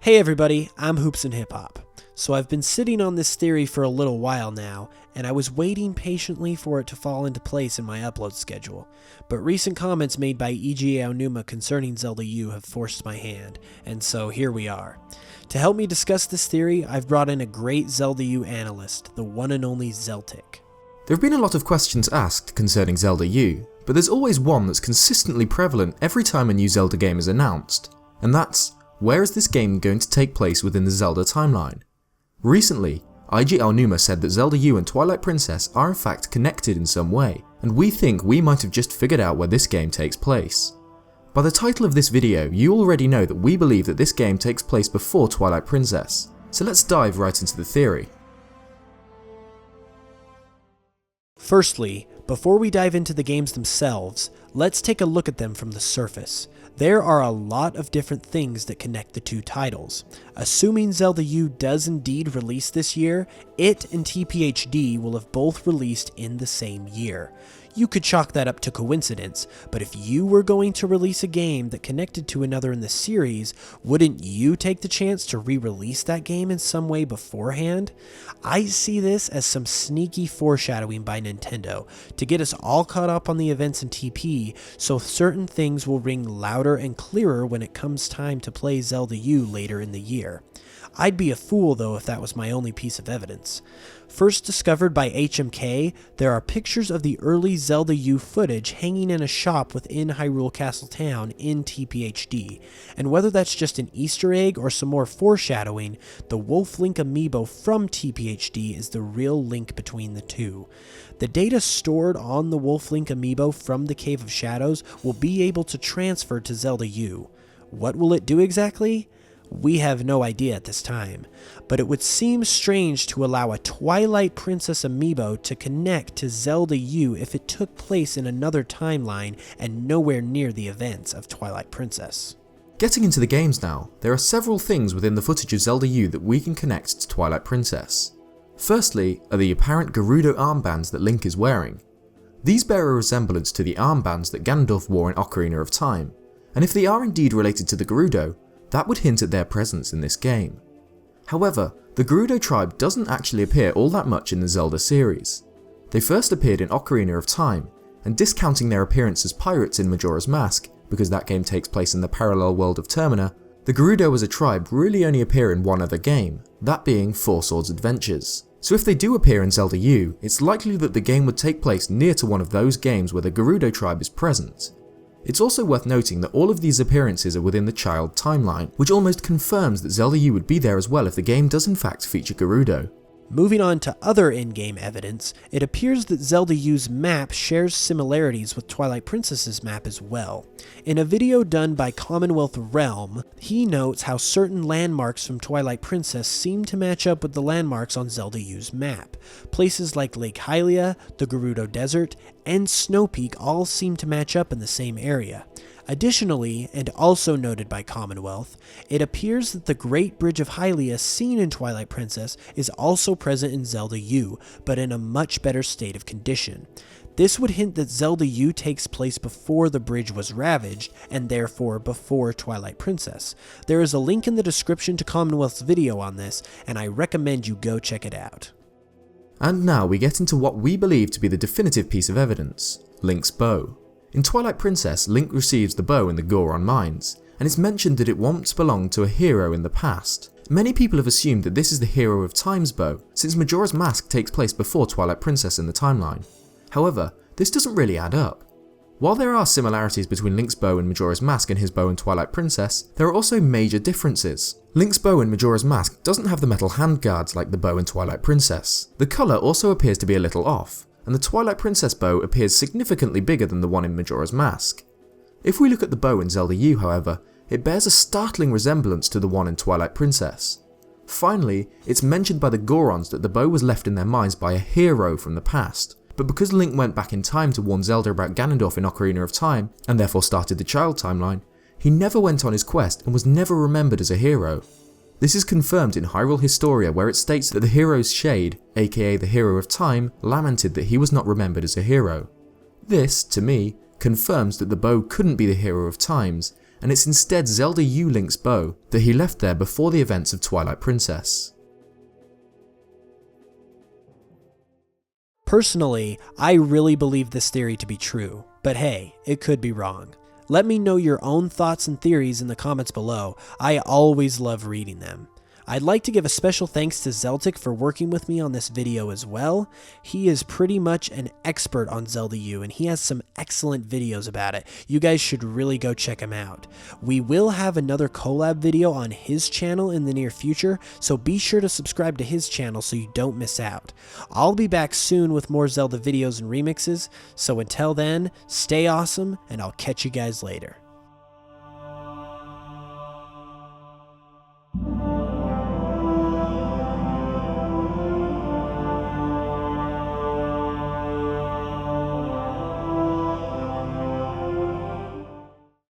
Hey everybody, I'm HoopsandHipHop. So I've been sitting on this theory for a little while now, and I was waiting patiently for it to fall into place in my upload schedule. But recent comments made by EG Aonuma concerning Zelda U have forced my hand, and so here we are. To help me discuss this theory, I've brought in a great Zelda U analyst, the one and only Zeltik. There have been a lot of questions asked concerning Zelda U, but there's always one that's consistently prevalent every time a new Zelda game is announced, and that's, where is this game going to take place within the Zelda timeline? Recently, IG Aonuma said that Zelda U and Twilight Princess are in fact connected in some way, and we think we might have just figured out where this game takes place. By the title of this video, you already know that we believe that this game takes place before Twilight Princess, so let's dive right into the theory. Firstly, before we dive into the games themselves, let's take a look at them from the surface. There are a lot of different things that connect the two titles. Assuming Zelda U does indeed release this year, it and TPHD will have both released in the same year. You could chalk that up to coincidence, but if you were going to release a game that connected to another in the series, wouldn't you take the chance to re-release that game in some way beforehand? I see this as some sneaky foreshadowing by Nintendo to get us all caught up on the events in TP, so certain things will ring louder and clearer when it comes time to play Zelda U later in the year. I'd be a fool though if that was my only piece of evidence. First discovered by HMK, there are pictures of the early Zelda U footage hanging in a shop within Hyrule Castle Town in TPHD, and whether that's just an Easter egg or some more foreshadowing, the Wolf Link amiibo from TPHD is the real link between the two. The data stored on the Wolf Link amiibo from the Cave of Shadows will be able to transfer to Zelda U. What will it do exactly? We have no idea at this time, but it would seem strange to allow a Twilight Princess amiibo to connect to Zelda U if it took place in another timeline and nowhere near the events of Twilight Princess. Getting into the games now, there are several things within the footage of Zelda U that we can connect to Twilight Princess. Firstly are the apparent Gerudo armbands that Link is wearing. These bear a resemblance to the armbands that Ganondorf wore in Ocarina of Time, and if they are indeed related to the Gerudo, that would hint at their presence in this game. However, the Gerudo tribe doesn't actually appear all that much in the Zelda series. They first appeared in Ocarina of Time, and discounting their appearance as pirates in Majora's Mask, because that game takes place in the parallel world of Termina, the Gerudo as a tribe really only appear in one other game, that being Four Swords Adventures. So if they do appear in Zelda U, it's likely that the game would take place near to one of those games where the Gerudo tribe is present. It's also worth noting that all of these appearances are within the child timeline, which almost confirms that Zelda U would be there as well if the game does in fact feature Gerudo. Moving on to other in-game evidence, it appears that Zelda U's map shares similarities with Twilight Princess's map as well. In a video done by Commonwealth Realm, he notes how certain landmarks from Twilight Princess seem to match up with the landmarks on Zelda U's map. Places like Lake Hylia, the Gerudo Desert, and Snow Peak all seem to match up in the same area. Additionally, and also noted by Commonwealth, it appears that the Great Bridge of Hylia seen in Twilight Princess is also present in Zelda U, but in a much better state of condition. This would hint that Zelda U takes place before the bridge was ravaged, and therefore before Twilight Princess. There is a link in the description to Commonwealth's video on this, and I recommend you go check it out. And now we get into what we believe to be the definitive piece of evidence, Link's bow. In Twilight Princess, Link receives the bow in the Goron Mines, and it's mentioned that it once belonged to a hero in the past. Many people have assumed that this is the Hero of Time's bow, since Majora's Mask takes place before Twilight Princess in the timeline. However, this doesn't really add up. While there are similarities between Link's bow in Majora's Mask and his bow in Twilight Princess, there are also major differences. Link's bow in Majora's Mask doesn't have the metal handguards like the bow in Twilight Princess. The colour also appears to be a little off, and the Twilight Princess bow appears significantly bigger than the one in Majora's Mask. If we look at the bow in Zelda U, however, it bears a startling resemblance to the one in Twilight Princess. Finally, it's mentioned by the Gorons that the bow was left in their mines by a hero from the past, but because Link went back in time to warn Zelda about Ganondorf in Ocarina of Time, and therefore started the child timeline, he never went on his quest and was never remembered as a hero. This is confirmed in Hyrule Historia, where it states that the hero's shade, aka the Hero of Time, lamented that he was not remembered as a hero. This, to me, confirms that the bow couldn't be the Hero of Time's, and it's instead Zelda U Link's bow that he left there before the events of Twilight Princess. Personally, I really believe this theory to be true, but hey, it could be wrong. Let me know your own thoughts and theories in the comments below. I always love reading them. I'd like to give a special thanks to Zeltik for working with me on this video as well. He is pretty much an expert on Zelda U, and he has some excellent videos about it. You guys should really go check him out. We will have another collab video on his channel in the near future, so be sure to subscribe to his channel so you don't miss out. I'll be back soon with more Zelda videos and remixes, so until then, stay awesome, and I'll catch you guys later.